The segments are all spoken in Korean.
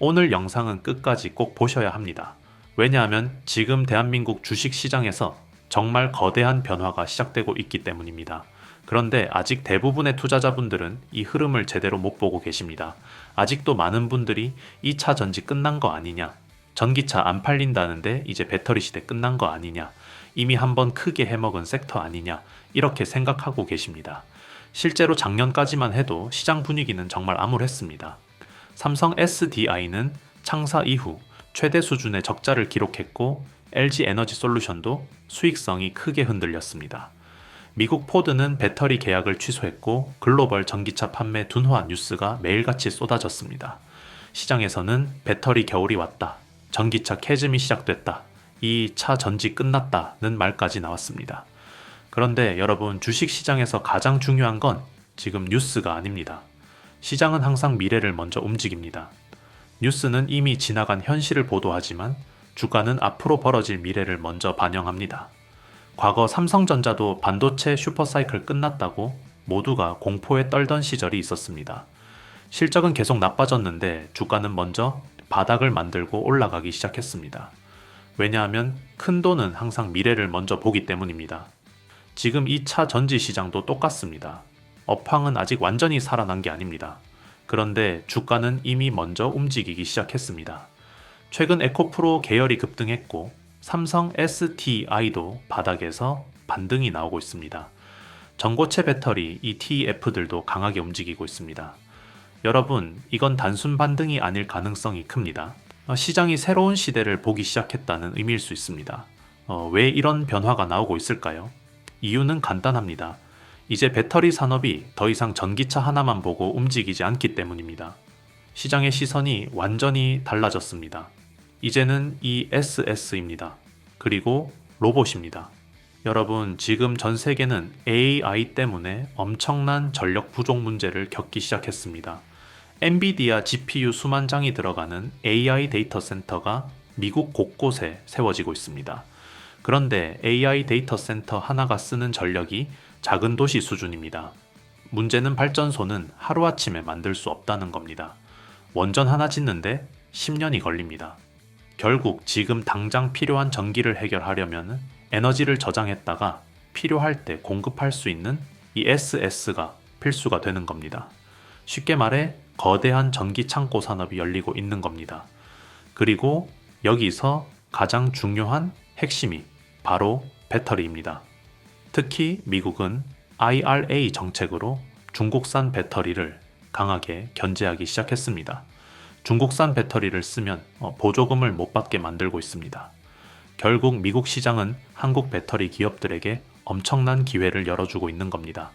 오늘 영상은 끝까지 꼭 보셔야 합니다. 왜냐하면 지금 대한민국 주식시장에서 정말 거대한 변화가 시작되고 있기 때문입니다. 그런데 아직 대부분의 투자자분들은 이 흐름을 제대로 못 보고 계십니다. 아직도 많은 분들이 2차 전지 끝난 거 아니냐, 전기차 안 팔린다는데 이제 배터리 시대 끝난 거 아니냐, 이미 한번 크게 해먹은 섹터 아니냐, 이렇게 생각하고 계십니다. 실제로 작년까지만 해도 시장 분위기는 정말 암울했습니다. 삼성 SDI는 창사 이후 최대 수준의 적자를 기록했고 LG 에너지 솔루션도 수익성이 크게 흔들렸습니다. 미국 포드는 배터리 계약을 취소했고 글로벌 전기차 판매 둔화 뉴스가 매일같이 쏟아졌습니다. 시장에서는 배터리 겨울이 왔다, 전기차 캐즘이 시작됐다, 이 차 전지 끝났다는 말까지 나왔습니다. 그런데 여러분, 주식시장에서 가장 중요한 건 지금 뉴스가 아닙니다. 시장은 항상 미래를 먼저 움직입니다. 뉴스는 이미 지나간 현실을 보도하지만 주가는 앞으로 벌어질 미래를 먼저 반영합니다. 과거 삼성전자도 반도체 슈퍼사이클 끝났다고 모두가 공포에 떨던 시절이 있었습니다. 실적은 계속 나빠졌는데 주가는 먼저 바닥을 만들고 올라가기 시작했습니다. 왜냐하면 큰 돈은 항상 미래를 먼저 보기 때문입니다. 지금 이 차 전지 시장도 똑같습니다. 업황은 아직 완전히 살아난 게 아닙니다. 그런데 주가는 이미 먼저 움직이기 시작했습니다. 최근 에코프로 계열이 급등했고 삼성 SDI도 바닥에서 반등이 나오고 있습니다. 전고체 배터리 ETF들도 강하게 움직이고 있습니다. 여러분, 이건 단순 반등이 아닐 가능성이 큽니다. 시장이 새로운 시대를 보기 시작했다는 의미일 수 있습니다. 왜 이런 변화가 나오고 있을까요? 이유는 간단합니다. 이제 배터리 산업이 더 이상 전기차 하나만 보고 움직이지 않기 때문입니다. 시장의 시선이 완전히 달라졌습니다. 이제는 ESS입니다. 그리고 로봇입니다. 여러분, 지금 전 세계는 AI 때문에 엄청난 전력 부족 문제를 겪기 시작했습니다. 엔비디아 GPU 수만 장이 들어가는 AI 데이터 센터가 미국 곳곳에 세워지고 있습니다. 그런데 AI 데이터 센터 하나가 쓰는 전력이 작은 도시 수준입니다. 문제는 발전소는 하루아침에 만들 수 없다는 겁니다. 원전 하나 짓는데 10년이 걸립니다. 결국 지금 당장 필요한 전기를 해결하려면 에너지를 저장했다가 필요할 때 공급할 수 있는 이 SS가 필수가 되는 겁니다. 쉽게 말해 거대한 전기 창고 산업이 열리고 있는 겁니다. 그리고 여기서 가장 중요한 핵심이 바로 배터리입니다. 특히 미국은 IRA 정책으로 중국산 배터리를 강하게 견제하기 시작했습니다. 중국산 배터리를 쓰면 보조금을 못 받게 만들고 있습니다. 결국 미국 시장은 한국 배터리 기업들에게 엄청난 기회를 열어주고 있는 겁니다.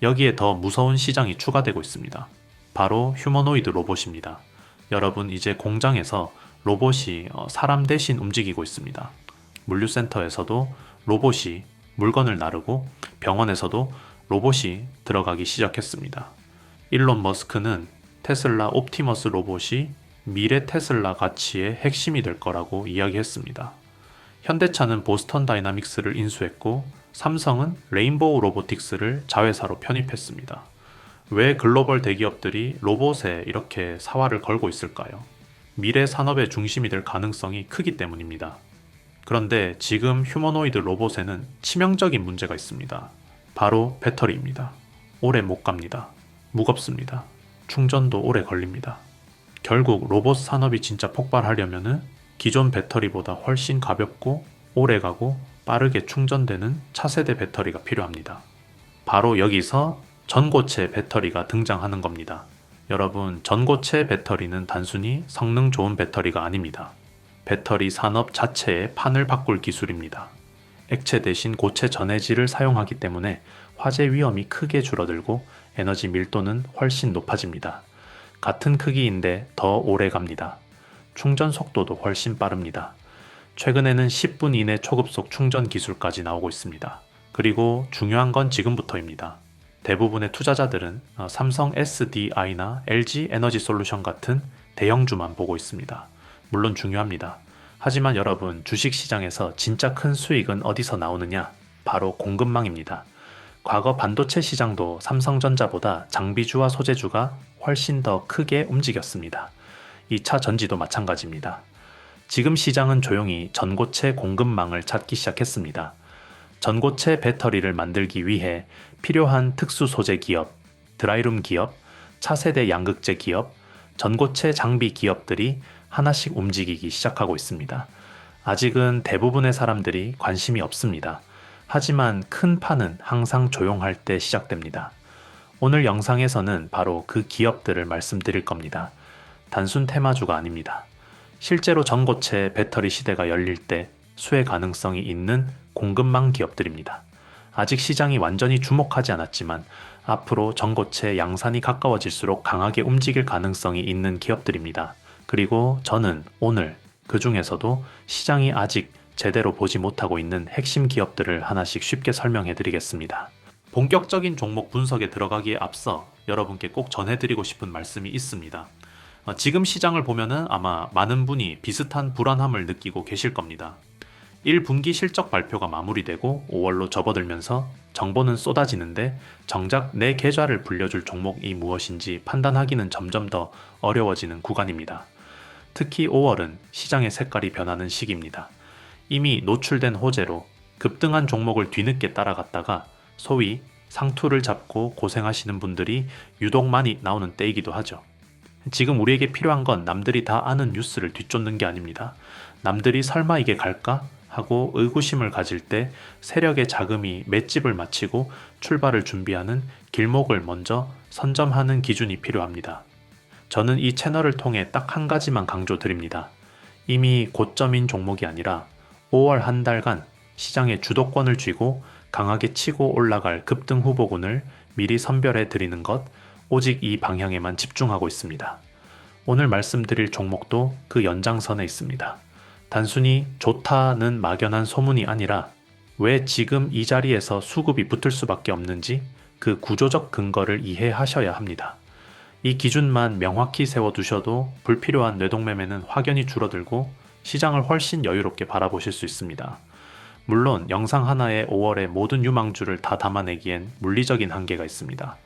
여기에 더 무서운 시장이 추가되고 있습니다. 바로 휴머노이드 로봇입니다. 여러분, 이제 공장에서 로봇이 사람 대신 움직이고 있습니다. 물류센터에서도 로봇이 물건을 나르고 병원에서도 로봇이 들어가기 시작했습니다. 일론 머스크는 테슬라 옵티머스 로봇이 미래 테슬라 가치의 핵심이 될 거라고 이야기했습니다. 현대차는 보스턴 다이나믹스를 인수했고 삼성은 레인보우 로보틱스를 자회사로 편입했습니다. 왜 글로벌 대기업들이 로봇에 이렇게 사활을 걸고 있을까요? 미래 산업의 중심이 될 가능성이 크기 때문입니다. 그런데 지금 휴머노이드 로봇에는 치명적인 문제가 있습니다. 바로 배터리입니다. 오래 못 갑니다. 무겁습니다. 충전도 오래 걸립니다. 결국 로봇 산업이 진짜 폭발하려면 기존 배터리보다 훨씬 가볍고 오래 가고 빠르게 충전되는 차세대 배터리가 필요합니다. 바로 여기서 전고체 배터리가 등장하는 겁니다. 여러분, 전고체 배터리는 단순히 성능 좋은 배터리가 아닙니다. 배터리 산업 자체의 판을 바꿀 기술입니다. 액체 대신 고체 전해질을 사용하기 때문에 화재 위험이 크게 줄어들고 에너지 밀도는 훨씬 높아집니다. 같은 크기인데 더 오래 갑니다. 충전 속도도 훨씬 빠릅니다. 최근에는 10분 이내 초급속 충전 기술까지 나오고 있습니다. 그리고 중요한 건 지금부터입니다. 대부분의 투자자들은 삼성 SDI나 LG 에너지 솔루션 같은 대형주만 보고 있습니다. 물론 중요합니다. 하지만 여러분, 주식시장에서 진짜 큰 수익은 어디서 나오느냐? 바로 공급망입니다. 과거 반도체 시장도 삼성전자보다 장비주와 소재주가 훨씬 더 크게 움직였습니다. 이 차 전지도 마찬가지입니다. 지금 시장은 조용히 전고체 공급망을 찾기 시작했습니다. 전고체 배터리를 만들기 위해 필요한 특수 소재 기업, 드라이룸 기업, 차세대 양극재 기업, 전고체 장비 기업들이 하나씩 움직이기 시작하고 있습니다. 아직은 대부분의 사람들이 관심이 없습니다. 하지만 큰 판은 항상 조용할 때 시작됩니다. 오늘 영상에서는 바로 그 기업들을 말씀드릴 겁니다. 단순 테마주가 아닙니다. 실제로 전고체 배터리 시대가 열릴 때 수혜 가능성이 있는 공급망 기업들입니다. 아직 시장이 완전히 주목하지 않았지만 앞으로 전고체 양산이 가까워질수록 강하게 움직일 가능성이 있는 기업들입니다. 그리고 저는 오늘 그 중에서도 시장이 아직 제대로 보지 못하고 있는 핵심 기업들을 하나씩 쉽게 설명해 드리겠습니다. 본격적인 종목 분석에 들어가기에 앞서 여러분께 꼭 전해드리고 싶은 말씀이 있습니다. 지금 시장을 보면은 아마 많은 분이 비슷한 불안함을 느끼고 계실 겁니다. 1분기 실적 발표가 마무리되고 5월로 접어들면서 정보는 쏟아지는데 정작 내 계좌를 불려줄 종목이 무엇인지 판단하기는 점점 더 어려워지는 구간입니다. 특히 5월은 시장의 색깔이 변하는 시기입니다. 이미 노출된 호재로 급등한 종목을 뒤늦게 따라갔다가 소위 상투를 잡고 고생하시는 분들이 유독 많이 나오는 때이기도 하죠. 지금 우리에게 필요한 건 남들이 다 아는 뉴스를 뒤쫓는 게 아닙니다. 남들이 설마 이게 갈까? 하고 의구심을 가질 때 세력의 자금이 맷집을 마치고 출발을 준비하는 길목을 먼저 선점하는 기준이 필요합니다. 저는 이 채널을 통해 딱 한 가지만 강조드립니다. 이미 고점인 종목이 아니라 5월 한 달간 시장의 주도권을 쥐고 강하게 치고 올라갈 급등 후보군을 미리 선별해 드리는 것, 오직 이 방향에만 집중하고 있습니다. 오늘 말씀드릴 종목도 그 연장선에 있습니다. 단순히 좋다는 막연한 소문이 아니라 왜 지금 이 자리에서 수급이 붙을 수밖에 없는지 그 구조적 근거를 이해하셔야 합니다. 이 기준만 명확히 세워두셔도 불필요한 뇌동매매는 확연히 줄어들고 시장을 훨씬 여유롭게 바라보실 수 있습니다. 물론 영상 하나에 5월의 모든 유망주를 다 담아내기엔 물리적인 한계가 있습니다.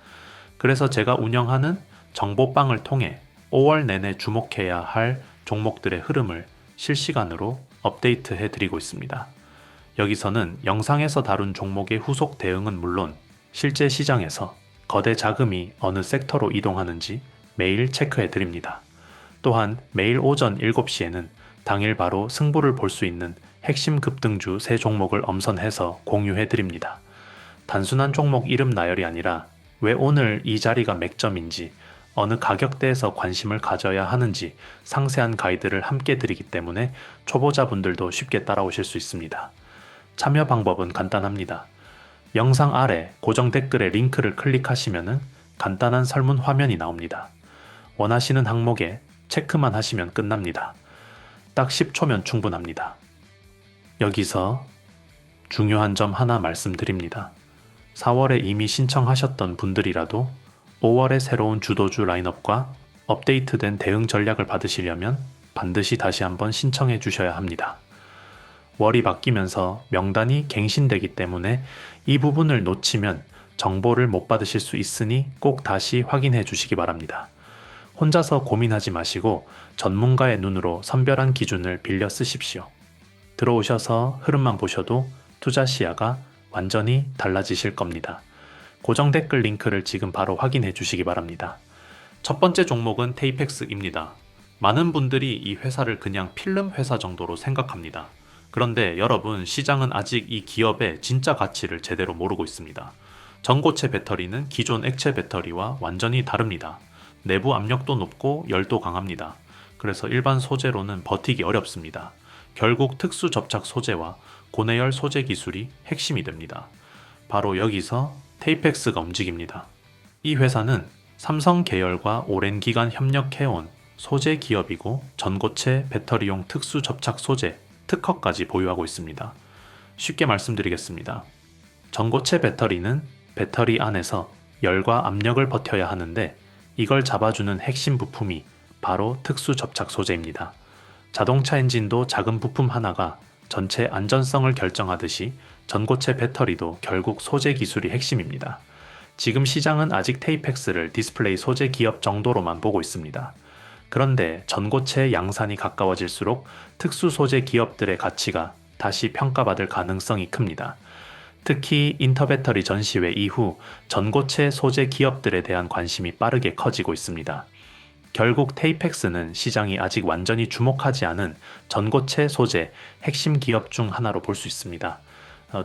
그래서 제가 운영하는 정보방을 통해 5월 내내 주목해야 할 종목들의 흐름을 실시간으로 업데이트해 드리고 있습니다. 여기서는 영상에서 다룬 종목의 후속 대응은 물론 실제 시장에서 거대 자금이 어느 섹터로 이동하는지 매일 체크해 드립니다. 또한 매일 오전 7시에는 당일 바로 승부를 볼 수 있는 핵심 급등주 3종목을 엄선해서 공유해 드립니다. 단순한 종목 이름 나열이 아니라 왜 오늘 이 자리가 맥점인지 어느 가격대에서 관심을 가져야 하는지 상세한 가이드를 함께 드리기 때문에 초보자분들도 쉽게 따라오실 수 있습니다. 참여 방법은 간단합니다. 영상 아래 고정 댓글에 링크를 클릭하시면 간단한 설문 화면이 나옵니다. 원하시는 항목에 체크만 하시면 끝납니다. 딱 10초면 충분합니다. 여기서 중요한 점 하나 말씀드립니다. 4월에 이미 신청하셨던 분들이라도 5월의 새로운 주도주 라인업과 업데이트된 대응 전략을 받으시려면 반드시 다시 한번 신청해 주셔야 합니다. 월이 바뀌면서 명단이 갱신되기 때문에 이 부분을 놓치면 정보를 못 받으실 수 있으니 꼭 다시 확인해 주시기 바랍니다. 혼자서 고민하지 마시고 전문가의 눈으로 선별한 기준을 빌려 쓰십시오. 들어오셔서 흐름만 보셔도 투자 시야가 완전히 달라지실 겁니다. 고정 댓글 링크를 지금 바로 확인해 주시기 바랍니다. 첫 번째 종목은 테이펙스입니다. 많은 분들이 이 회사를 그냥 필름 회사 정도로 생각합니다. 그런데 여러분, 시장은 아직 이 기업의 진짜 가치를 제대로 모르고 있습니다. 전고체 배터리는 기존 액체 배터리와 완전히 다릅니다. 내부 압력도 높고 열도 강합니다. 그래서 일반 소재로는 버티기 어렵습니다. 결국 특수 접착 소재와 고내열 소재 기술이 핵심이 됩니다. 바로 여기서 테이펙스가 움직입니다. 이 회사는 삼성 계열과 오랜 기간 협력해온 소재 기업이고 전고체 배터리용 특수 접착 소재 특허까지 보유하고 있습니다. 쉽게 말씀드리겠습니다. 전고체 배터리는 배터리 안에서 열과 압력을 버텨야 하는데 이걸 잡아주는 핵심 부품이 바로 특수 접착 소재입니다. 자동차 엔진도 작은 부품 하나가 전체 안전성을 결정하듯이 전고체 배터리도 결국 소재 기술이 핵심입니다. 지금 시장은 아직 테이펙스를 디스플레이 소재 기업 정도로만 보고 있습니다. 그런데 전고체 양산이 가까워질수록 특수 소재 기업들의 가치가 다시 평가받을 가능성이 큽니다. 특히 인터배터리 전시회 이후 전고체 소재 기업들에 대한 관심이 빠르게 커지고 있습니다. 결국 테이펙스는 시장이 아직 완전히 주목하지 않은 전고체 소재 핵심 기업 중 하나로 볼 수 있습니다.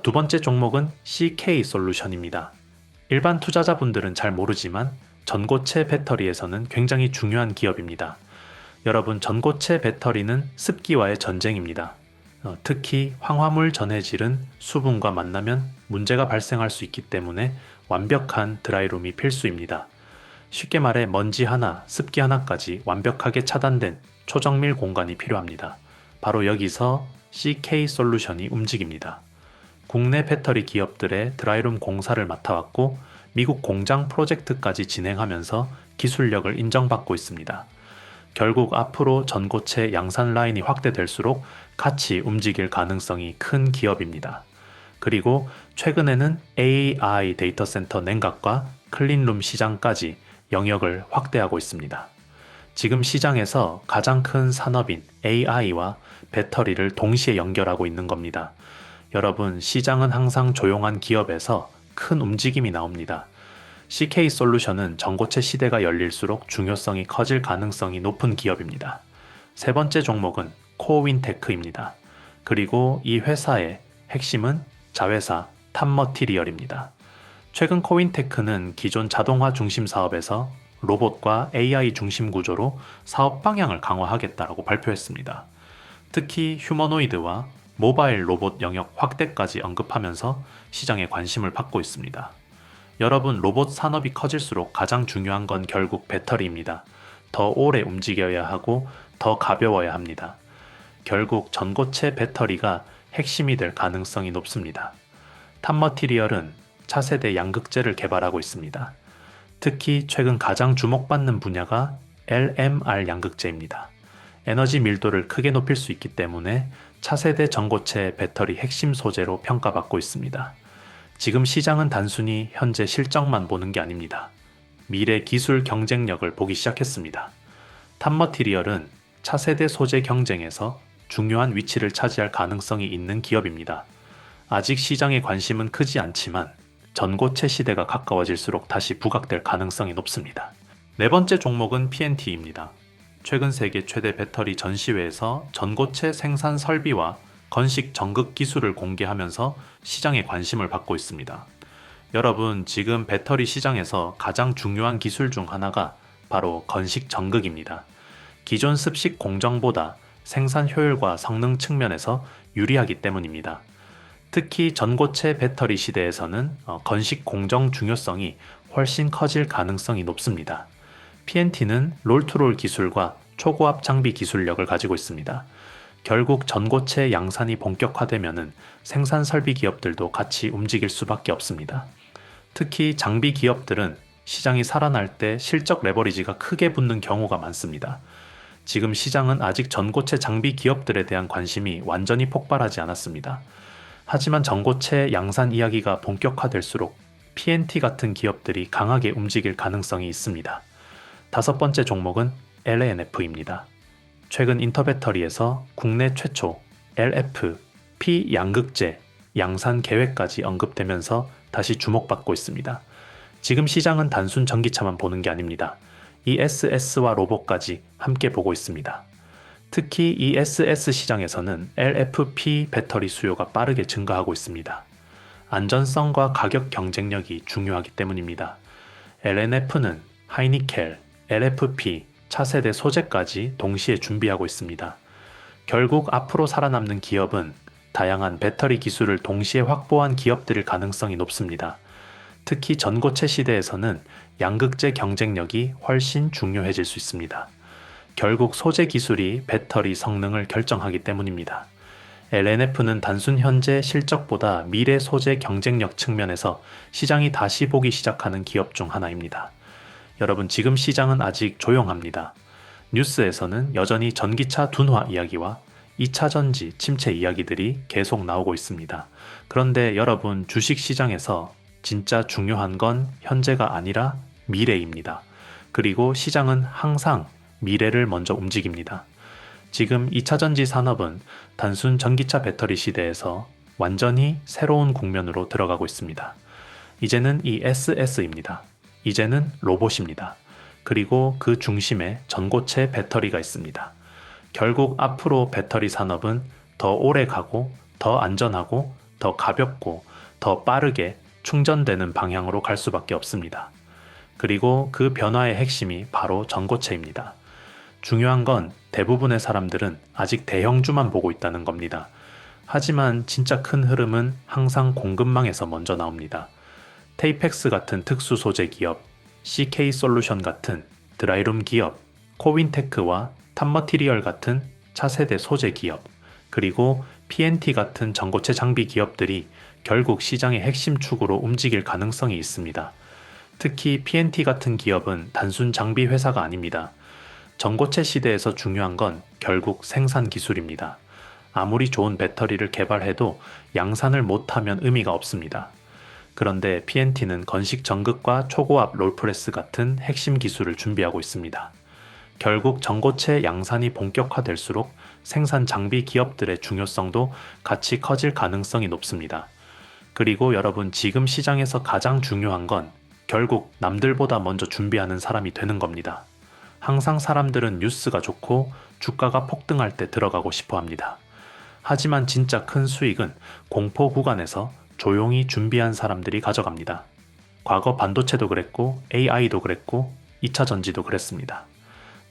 두 번째 종목은 CK 솔루션입니다. 일반 투자자분들은 잘 모르지만 전고체 배터리에서는 굉장히 중요한 기업입니다. 여러분, 전고체 배터리는 습기와의 전쟁입니다. 특히 황화물 전해질은 수분과 만나면 문제가 발생할 수 있기 때문에 완벽한 드라이룸이 필수입니다. 쉽게 말해 먼지 하나, 습기 하나까지 완벽하게 차단된 초정밀 공간이 필요합니다. 바로 여기서 CK 솔루션이 움직입니다. 국내 배터리 기업들의 드라이룸 공사를 맡아왔고 미국 공장 프로젝트까지 진행하면서 기술력을 인정받고 있습니다. 결국 앞으로 전고체 양산 라인이 확대될수록 같이 움직일 가능성이 큰 기업입니다. 그리고 최근에는 AI 데이터 센터 냉각과 클린룸 시장까지 영역을 확대하고 있습니다. 지금 시장에서 가장 큰 산업인 AI와 배터리를 동시에 연결하고 있는 겁니다. 여러분, 시장은 항상 조용한 기업에서 큰 움직임이 나옵니다. CK 솔루션은 전고체 시대가 열릴수록 중요성이 커질 가능성이 높은 기업입니다. 세 번째 종목은 코어윈테크입니다. 그리고 이 회사의 핵심은 자회사 탑머티리얼입니다. 최근 코윈테크는 기존 자동화 중심 사업에서 로봇과 AI 중심 구조로 사업 방향을 강화하겠다라고 발표했습니다. 특히 휴머노이드와 모바일 로봇 영역 확대까지 언급하면서 시장에 관심을 받고 있습니다. 여러분, 로봇 산업이 커질수록 가장 중요한 건 결국 배터리입니다. 더 오래 움직여야 하고 더 가벼워야 합니다. 결국 전고체 배터리가 핵심이 될 가능성이 높습니다. 탑머티리얼은 차세대 양극재를 개발하고 있습니다. 특히 최근 가장 주목받는 분야가 LMR 양극재입니다. 에너지 밀도를 크게 높일 수 있기 때문에 차세대 전고체 배터리 핵심 소재로 평가받고 있습니다. 지금 시장은 단순히 현재 실적만 보는 게 아닙니다. 미래 기술 경쟁력을 보기 시작했습니다. 탑머티리얼은 차세대 소재 경쟁에서 중요한 위치를 차지할 가능성이 있는 기업입니다. 아직 시장의 관심은 크지 않지만 전고체 시대가 가까워질수록 다시 부각될 가능성이 높습니다. 네 번째 종목은 PNT입니다. 최근 세계 최대 배터리 전시회에서 전고체 생산 설비와 건식 전극 기술을 공개하면서 시장의 관심을 받고 있습니다. 여러분, 지금 배터리 시장에서 가장 중요한 기술 중 하나가 바로 건식 전극입니다. 기존 습식 공정보다 생산 효율과 성능 측면에서 유리하기 때문입니다. 특히 전고체 배터리 시대에서는 건식 공정 중요성이 훨씬 커질 가능성이 높습니다. PNT는 롤투롤 기술과 초고압 장비 기술력을 가지고 있습니다. 결국 전고체 양산이 본격화되면은 생산 설비 기업들도 같이 움직일 수밖에 없습니다. 특히 장비 기업들은 시장이 살아날 때 실적 레버리지가 크게 붙는 경우가 많습니다. 지금 시장은 아직 전고체 장비 기업들에 대한 관심이 완전히 폭발하지 않았습니다. 하지만 전고체 양산 이야기가 본격화될수록 PNT 같은 기업들이 강하게 움직일 가능성이 있습니다. 다섯 번째 종목은 LNF입니다. 최근 인터배터리에서 국내 최초 LF, P 양극재, 양산 계획까지 언급되면서 다시 주목받고 있습니다. 지금 시장은 단순 전기차만 보는 게 아닙니다. ESS와 로봇까지 함께 보고 있습니다. 특히 ESS 시장에서는 LFP 배터리 수요가 빠르게 증가하고 있습니다. 안전성과 가격 경쟁력이 중요하기 때문입니다. LNF는 하이니켈, LFP, 차세대 소재까지 동시에 준비하고 있습니다. 결국 앞으로 살아남는 기업은 다양한 배터리 기술을 동시에 확보한 기업들일 가능성이 높습니다. 특히 전고체 시대에서는 양극재 경쟁력이 훨씬 중요해질 수 있습니다. 결국 소재 기술이 배터리 성능을 결정하기 때문입니다. LNF는 단순 현재 실적보다 미래 소재 경쟁력 측면에서 시장이 다시 보기 시작하는 기업 중 하나입니다. 여러분, 지금 시장은 아직 조용합니다. 뉴스에서는 여전히 전기차 둔화 이야기와 2차 전지 침체 이야기들이 계속 나오고 있습니다. 그런데 여러분, 주식 시장에서 진짜 중요한 건 현재가 아니라 미래입니다. 그리고 시장은 항상 미래를 먼저 움직입니다. 지금 2차전지 산업은 단순 전기차 배터리 시대에서 완전히 새로운 국면으로 들어가고 있습니다. 이제는 이 SS입니다. 이제는 로봇입니다. 그리고 그 중심에 전고체 배터리가 있습니다. 결국 앞으로 배터리 산업은 더 오래 가고 더 안전하고 더 가볍고 더 빠르게 충전되는 방향으로 갈 수밖에 없습니다. 그리고 그 변화의 핵심이 바로 전고체입니다. 중요한 건 대부분의 사람들은 아직 대형주만 보고 있다는 겁니다. 하지만 진짜 큰 흐름은 항상 공급망에서 먼저 나옵니다. 테이펙스 같은 특수 소재 기업, CK 솔루션 같은 드라이룸 기업, 코윈테크와 탑머티리얼 같은 차세대 소재 기업, 그리고 PNT 같은 전고체 장비 기업들이 결국 시장의 핵심 축으로 움직일 가능성이 있습니다. 특히 PNT 같은 기업은 단순 장비 회사가 아닙니다. 전고체 시대에서 중요한 건 결국 생산 기술입니다. 아무리 좋은 배터리를 개발해도 양산을 못하면 의미가 없습니다. 그런데 PNT는 건식 전극과 초고압 롤프레스 같은 핵심 기술을 준비하고 있습니다. 결국 전고체 양산이 본격화될수록 생산 장비 기업들의 중요성도 같이 커질 가능성이 높습니다. 그리고 여러분, 지금 시장에서 가장 중요한 건 결국 남들보다 먼저 준비하는 사람이 되는 겁니다. 항상 사람들은 뉴스가 좋고 주가가 폭등할 때 들어가고 싶어 합니다. 하지만 진짜 큰 수익은 공포 구간에서 조용히 준비한 사람들이 가져갑니다. 과거 반도체도 그랬고 AI도 그랬고 2차 전지도 그랬습니다.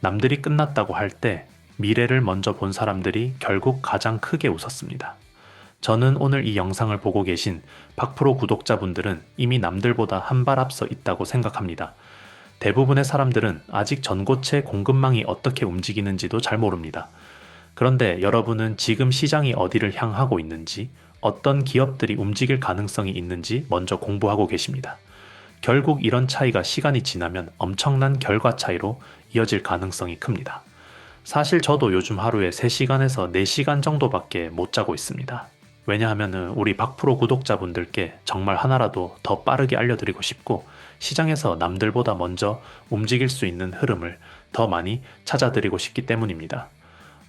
남들이 끝났다고 할 때 미래를 먼저 본 사람들이 결국 가장 크게 웃었습니다. 저는 오늘 이 영상을 보고 계신 박프로 구독자분들은 이미 남들보다 한 발 앞서 있다고 생각합니다. 대부분의 사람들은 아직 전고체 공급망이 어떻게 움직이는지도 잘 모릅니다. 그런데 여러분은 지금 시장이 어디를 향하고 있는지, 어떤 기업들이 움직일 가능성이 있는지 먼저 공부하고 계십니다. 결국 이런 차이가 시간이 지나면 엄청난 결과 차이로 이어질 가능성이 큽니다. 사실 저도 요즘 하루에 3시간에서 4시간 정도밖에 못 자고 있습니다. 왜냐하면 우리 박프로 구독자분들께 정말 하나라도 더 빠르게 알려드리고 싶고, 시장에서 남들보다 먼저 움직일 수 있는 흐름을 더 많이 찾아드리고 싶기 때문입니다.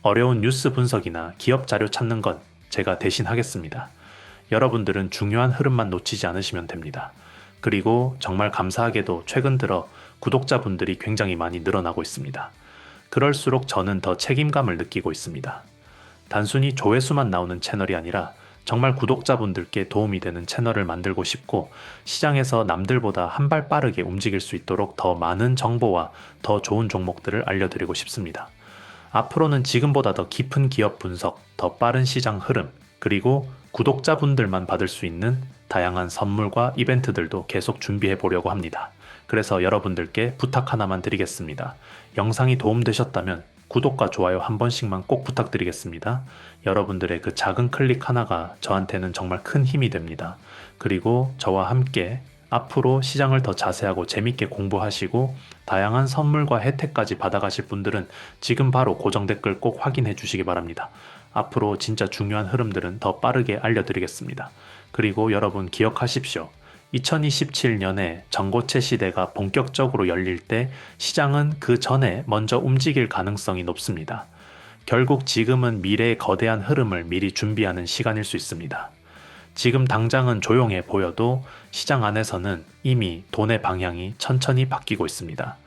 어려운 뉴스 분석이나 기업 자료 찾는 건 제가 대신 하겠습니다. 여러분들은 중요한 흐름만 놓치지 않으시면 됩니다. 그리고 정말 감사하게도 최근 들어 구독자분들이 굉장히 많이 늘어나고 있습니다. 그럴수록 저는 더 책임감을 느끼고 있습니다. 단순히 조회수만 나오는 채널이 아니라 정말 구독자분들께 도움이 되는 채널을 만들고 싶고, 시장에서 남들보다 한 발 빠르게 움직일 수 있도록 더 많은 정보와 더 좋은 종목들을 알려드리고 싶습니다. 앞으로는 지금보다 더 깊은 기업 분석, 더 빠른 시장 흐름, 그리고 구독자분들만 받을 수 있는 다양한 선물과 이벤트들도 계속 준비해 보려고 합니다. 그래서 여러분들께 부탁 하나만 드리겠습니다. 영상이 도움되셨다면 구독과 좋아요 한 번씩만 꼭 부탁드리겠습니다. 여러분들의 그 작은 클릭 하나가 저한테는 정말 큰 힘이 됩니다. 그리고 저와 함께 앞으로 시장을 더 자세하고 재밌게 공부하시고 다양한 선물과 혜택까지 받아가실 분들은 지금 바로 고정 댓글 꼭 확인해 주시기 바랍니다. 앞으로 진짜 중요한 흐름들은 더 빠르게 알려드리겠습니다. 그리고 여러분 기억하십시오. 2027년에 전고체 시대가 본격적으로 열릴 때 시장은 그 전에 먼저 움직일 가능성이 높습니다. 결국 지금은 미래의 거대한 흐름을 미리 준비하는 시간일 수 있습니다. 지금 당장은 조용해 보여도 시장 안에서는 이미 돈의 방향이 천천히 바뀌고 있습니다.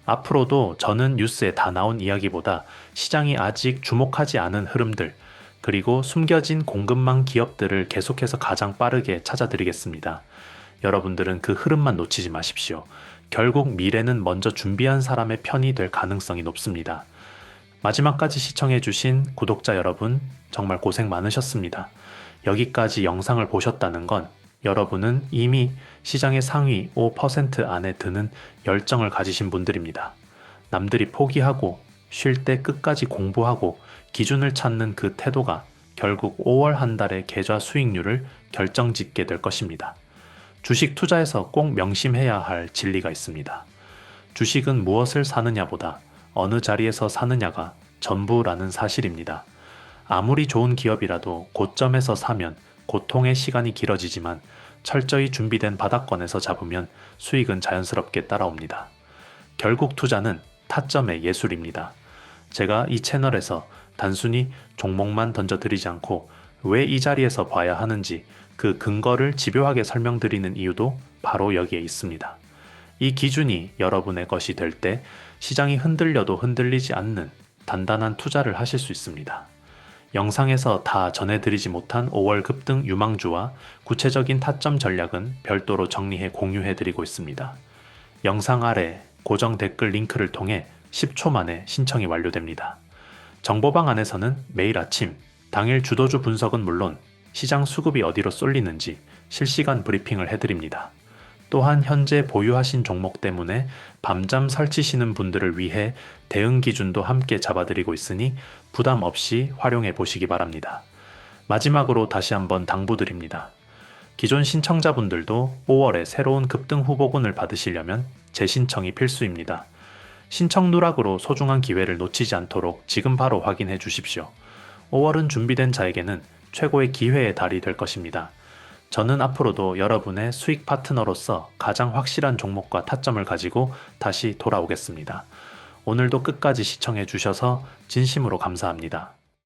앞으로도 저는 뉴스에 다 나온 이야기보다 시장이 아직 주목하지 않은 흐름들, 그리고 숨겨진 공급망 기업들을 계속해서 가장 빠르게 찾아드리겠습니다. 여러분들은 그 흐름만 놓치지 마십시오. 결국 미래는 먼저 준비한 사람의 편이 될 가능성이 높습니다. 마지막까지 시청해주신 구독자 여러분, 정말 고생 많으셨습니다. 여기까지 영상을 보셨다는 건 여러분은 이미 시장의 상위 5% 안에 드는 열정을 가지신 분들입니다. 남들이 포기하고 쉴 때 끝까지 공부하고 기준을 찾는 그 태도가 결국 5월 한 달의 계좌 수익률을 결정짓게 될 것입니다. 주식 투자에서 꼭 명심해야 할 진리가 있습니다. 주식은 무엇을 사느냐보다 어느 자리에서 사느냐가 전부라는 사실입니다. 아무리 좋은 기업이라도 고점에서 사면 고통의 시간이 길어지지만 철저히 준비된 바닥권에서 잡으면 수익은 자연스럽게 따라옵니다. 결국 투자는 타점의 예술입니다. 제가 이 채널에서 단순히 종목만 던져드리지 않고 왜 이 자리에서 봐야 하는지 그 근거를 집요하게 설명드리는 이유도 바로 여기에 있습니다. 이 기준이 여러분의 것이 될 때 시장이 흔들려도 흔들리지 않는 단단한 투자를 하실 수 있습니다. 영상에서 다 전해드리지 못한 5월 급등 유망주와 구체적인 타점 전략은 별도로 정리해 공유해드리고 있습니다. 영상 아래 고정 댓글 링크를 통해 10초 만에 신청이 완료됩니다. 정보방 안에서는 매일 아침 당일 주도주 분석은 물론 시장 수급이 어디로 쏠리는지 실시간 브리핑을 해드립니다. 또한 현재 보유하신 종목 때문에 밤잠 설치시는 분들을 위해 대응 기준도 함께 잡아드리고 있으니 부담 없이 활용해 보시기 바랍니다. 마지막으로 다시 한번 당부드립니다. 기존 신청자분들도 5월에 새로운 급등 후보군을 받으시려면 재신청이 필수입니다. 신청 누락으로 소중한 기회를 놓치지 않도록 지금 바로 확인해 주십시오. 5월은 준비된 자에게는 최고의 기회의 달이 될 것입니다. 저는 앞으로도 여러분의 수익 파트너로서 가장 확실한 종목과 타점을 가지고 다시 돌아오겠습니다. 오늘도 끝까지 시청해 주셔서 진심으로 감사합니다.